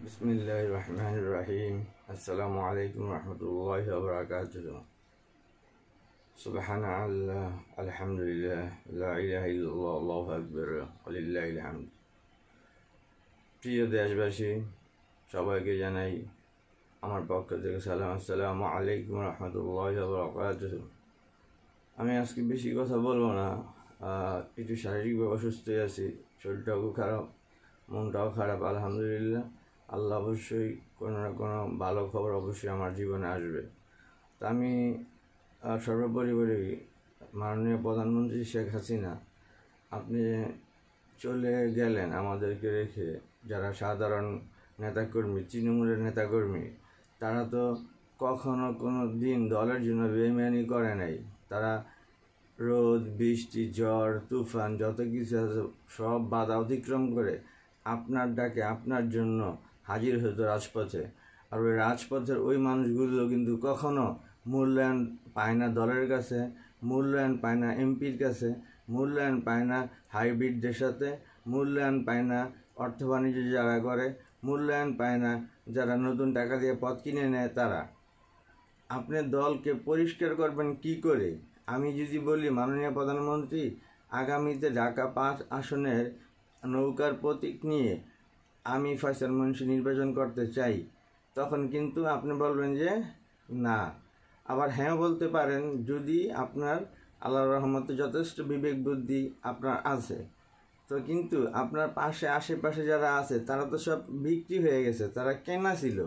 Bismillahirrahmanirrahim. Assalamualaikum warahmatullahi wabarakatuh. Subhanallah, alhamdulillah, la ilaha illallah, Allahu akbar, walillahil hamd। প্রিয় দেশবাসী, সবাইকে জানাই আমার পক্ষ থেকে সালাম। আসসালামু আলাইকুম রহমতুল্লাহি ওয়া বারাকাতুহু। আমি আজকে বেশি কথা বলবো না, একটু শারীরিকভাবে অসুস্থ আছি, শরীরটাও খারাপ, মনটাও খারাপ। আলহামদুলিল্লাহ, আল্লাহ অবশ্যই কোনো না কোনো ভালো খবর অবশ্যই আমার জীবনে আসবে। তা আমি সর্বোপরি বলি, মাননীয় প্রধানমন্ত্রী শেখ হাসিনা, আপনি চলে গেলেন আমাদেরকে রেখে। যারা সাধারণ নেতাকর্মী, তৃণমূলের নেতাকর্মী, তারা তো কখনো কোনো দিন দলের জন্য বেইমানি করে নাই। তারা রোদ, বৃষ্টি, ঝড়, তুফান যত কিছু আছে সব বাধা অতিক্রম করে আপনার ডাকে আপনার জন্য হাজির হতো রাজপথে। আর ওই রাজপথের ওই মানুষগুলো কিন্তু কখনো মূল্যায়ন পায় না দলের কাছে, মূল্যায়ন পায় না এমপির কাছে, মূল্যায়ন পায় না হাইব্রিডদের সাথে, মূল্যায়ন পায় না অর্থ বাণিজ্য যারা করে, মূল্যায়ন পায় না যারা নতুন টাকা দিয়ে পথ কিনে নেয় তারা। আপনি দলকে পরিষ্কার করবেন কি করে? আমি যদি বলি, মাননীয় প্রধানমন্ত্রী, আগামীতে ঢাকা 5 আসনের নৌকার প্রতীক নিয়ে আমি ফয়সাল মুন্সি নির্বাচন করতে চাই, তখন কিন্তু আপনি বলবেন যে না। আবার হ্যাঁ বলতে পারেন যদি আপনার আল্লাহর রহমতে যথেষ্ট বিবেক বুদ্ধি আপনার আছে। তো কিন্তু আপনার আশেপাশে যারা আছে তারা তো সব বিক্রি হয়ে গেছে, তারা কেনা ছিল,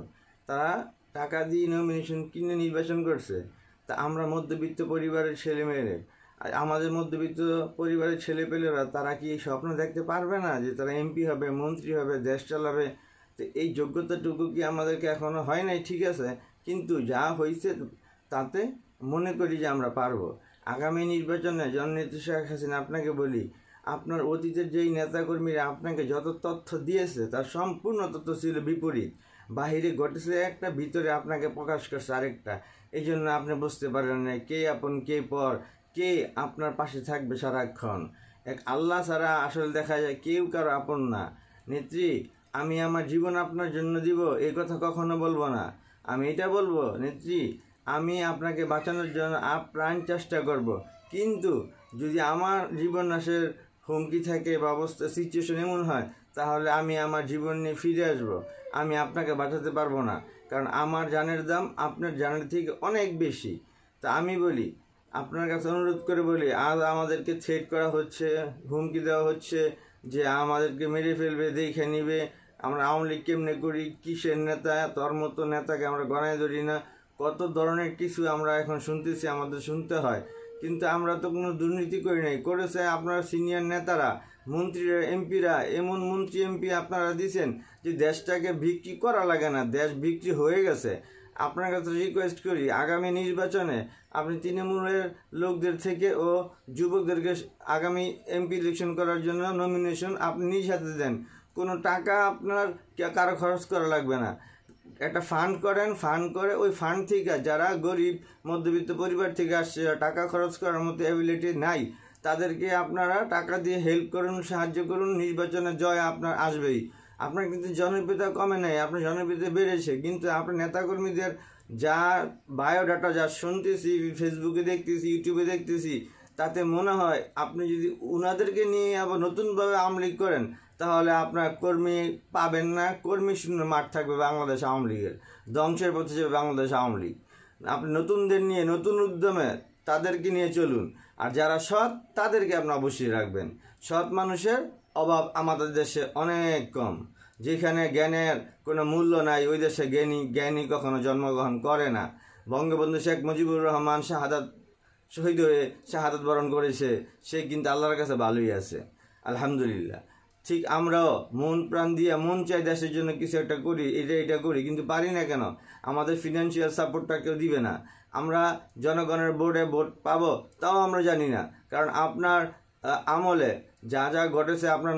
তারা টাকা দিয়ে নমিনেশন কিনে নির্বাচন করছে। তা আমরা মধ্যবিত্ত পরিবারের ছেলেমেয়েরা, আমাদের মধ্যবিত্ত পরিবারের ছেলেপেলেরা, তারা কি স্বপ্ন দেখতে পারবে না যে তারা এমপি হবে, মন্ত্রী হবে, দেশ চালাবে? তো এই যোগ্যতাটুকু কি আমাদেরকে এখনও হয় নাই? ঠিক আছে, কিন্তু যা হয়েছে তাতে মনে করি যে আমরা পারবো। আগামী নির্বাচনে জননেত্রী শেখ হাসিনা, আপনাকে বলি, আপনার অতীতের যেই নেতাকর্মীরা আপনাকে যত তথ্য দিয়েছে তার সম্পূর্ণ তথ্য ছিল বিপরীত। বাহিরে ঘটেছে একটা, ভিতরে আপনাকে প্রকাশ করছে আরেকটা। এই জন্য আপনি বুঝতে পারেন না কে আপন কে পর, কে আপনার পাশে থাকবে সারাক্ষণ। এক আল্লাহ ছাড়া আসলে দেখা যায় কেউ কারো আপন না। নেত্রী, আমি আমার জীবন আপনার জন্য দিব এই কথা কখনো বলবো না। আমি এটা বলবো, নেত্রী, আমি আপনাকে বাঁচানোর জন্য আপ্রাণ চেষ্টা করব, কিন্তু যদি আমার জীবন নাশের হুমকি থাকে বা অবস্থা সিচুয়েশন এমন হয়, তাহলে আমি আমার জীবন নিয়ে ফিরে আসবো। আমি আপনাকে বাঁচাতে পারবো না, কারণ আমার জানের দাম আপনার জানের থেকে অনেক বেশি। তা আমি বলি, আপনার কাছে অনুরোধ করে বলি, আজ আমাদেরকে থ্রেট করা হচ্ছে, হুমকি দেওয়া হচ্ছে যে আমাদেরকে মেরে ফেলবে, দেখে নিবে। আমরা আওয়ামী লীগ কেমনে করি, কিসের নেতা, তোর মতো নেতাকে আমরা গণায় ধরি না, কত ধরনের কিছু আমরা এখন শুনতেছি, আমাদের শুনতে হয়। কিন্তু আমরা তো কোনো দুর্নীতি করি নাই, করেছে আপনারা সিনিয়র নেতারা, মন্ত্রীরা, এমপিরা। এমন মন্ত্রী এমপি আপনারা দিয়েছেন যে দেশটাকে বিক্রি করা লাগে না, দেশ বিক্রি হয়ে গেছে। আপনার কাছে রিকোয়েস্ট করি, আগামী নির্বাচনে আপনি তৃণমূলের লোকদের থেকে ও যুবকদেরকে আগামী এমপি ইলেকশন করার জন্য নমিনেশন আপনি নিজ হাতে দেন। কোনো টাকা আপনার কারো খরচ করা লাগবে না। একটা ফান্ড করেন, ফান্ড করে ওই ফান্ড থেকে যারা গরিব মধ্যবিত্ত পরিবার থেকে আসছে, টাকা খরচ করার মতো অ্যাবিলিটি নাই, তাদেরকে আপনারা টাকা দিয়ে হেল্প করুন, সাহায্য করুন। নির্বাচনে জয় আপনার আসবেই। আপনার কিন্তু জনপ্রিয়তা কমে নাই, আপনার জনপ্রিয়তা বেড়েছে। কিন্তু আপনার নেতাকর্মীদের যা বায়োডাটা যা শুনতেছি, ফেসবুকে দেখতেছি, ইউটিউবে দেখতেছি, তাতে মনে হয় আপনি যদি ওনাদেরকে নিয়ে আবার নতুনভাবে আওয়ামী লীগ করেন, তাহলে আপনার কর্মী পাবেন না। কর্মী শূন্য মাঠ থাকবে বাংলাদেশ আওয়ামী লীগের, ধ্বংসের পথে যাবে বাংলাদেশ আওয়ামী লীগ। আপনি নতুনদের নিয়ে, নতুন উদ্যমে তাদেরকে নিয়ে চলুন। আর যারা সৎ, তাদেরকে আপনি অবশ্যই রাখবেন। সৎ মানুষের অভাব আমাদের দেশে অনেক কম। যেখানে জ্ঞানের কোনো মূল্য নাই, ওই দেশে জ্ঞানী কখনো জন্মগ্রহণ করে না। বঙ্গবন্ধু শেখ মুজিবুর রহমান শহীদ হয়ে শাহাদাত বরণ করেছে, সে কিন্তু আল্লাহর কাছে ভালোই আছে, আলহামদুলিল্লাহ। ঠিক আমরাও মন প্রাণ দিয়ে মন চাই দেশের জন্য কিছু একটা করি, এটা করি, কিন্তু পারি না কেন? আমাদের ফিনান্সিয়াল সাপোর্টটা কেউ দিবে না। আমরা জনগণের বোর্ডে ভোট পাবো তাও আমরা জানি না, কারণ আপনার আমলে যা যা ঘটেছে, আপনার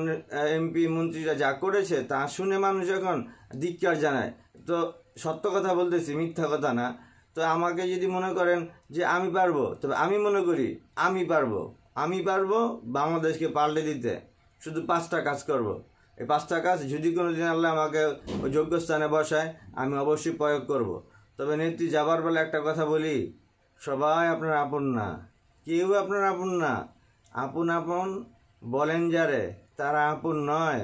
এমপি মন্ত্রীরা যা করেছে তা শুনে মানুষ এখন ধিক্কার জানায়। তো সত্য কথা বলতেছি, মিথ্যা কথা না। তো আমাকে যদি মনে করেন যে আমি পারবো, তবে আমি মনে করি আমি পারবো বাংলাদেশকে পাল্টে দিতে। শুধু 5টা কাজ করব। এই 5টা কাজ যদি কোনো দিন আল্লাহ আমাকে ওই যোগ্য স্থানে বসায় আমি অবশ্যই প্রয়োগ করব। তবে নেত্রী যাবার বেলা একটা কথা বলি, সবাই আপনার আপন না, কেউ আপনার আপন না। আপন আপন বলেন যারে, তারা আপন নয়।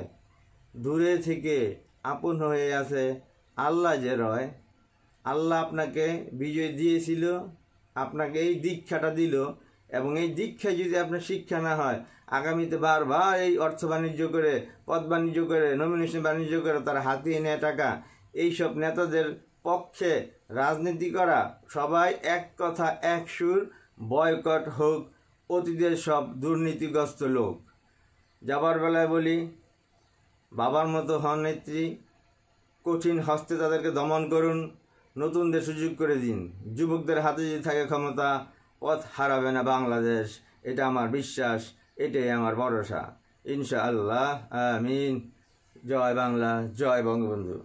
দূরে থেকে আপন হয়ে আছে আল্লাহ যে রয়। আল্লাহ আপনাকে বিজয় দিয়েছিল, আপনাকে এই দীক্ষাটা দিল, এবং এই দীক্ষায় যদি আপনার শিক্ষা না হয়, আগামীতে বারবার এই অর্থ বাণিজ্য করে, পদ বাণিজ্য করে, নমিনেশন বাণিজ্য করে তারা হাতিয়ে নেয় টাকা, এইসব নেতাদের পক্ষে রাজনীতি করা, সবাই এক কথা এক সুর, বয়কট হোক অতীতের সব দুর্নীতিগ্রস্ত লোক। যাবার বেলায় বলি, বাবার মতো হন নেত্রী, কঠিন হস্তে তাদেরকে দমন করুন, নতুনদের সুযোগ করে দিন। যুবকদের হাতে যদি থাকে ক্ষমতা, পথ হারাবে না বাংলাদেশ, এটা আমার বিশ্বাস, এটাই আমার ভরসা। ইনশাআল্লাহ, আমিন। জয় বাংলা, জয় বঙ্গবন্ধু।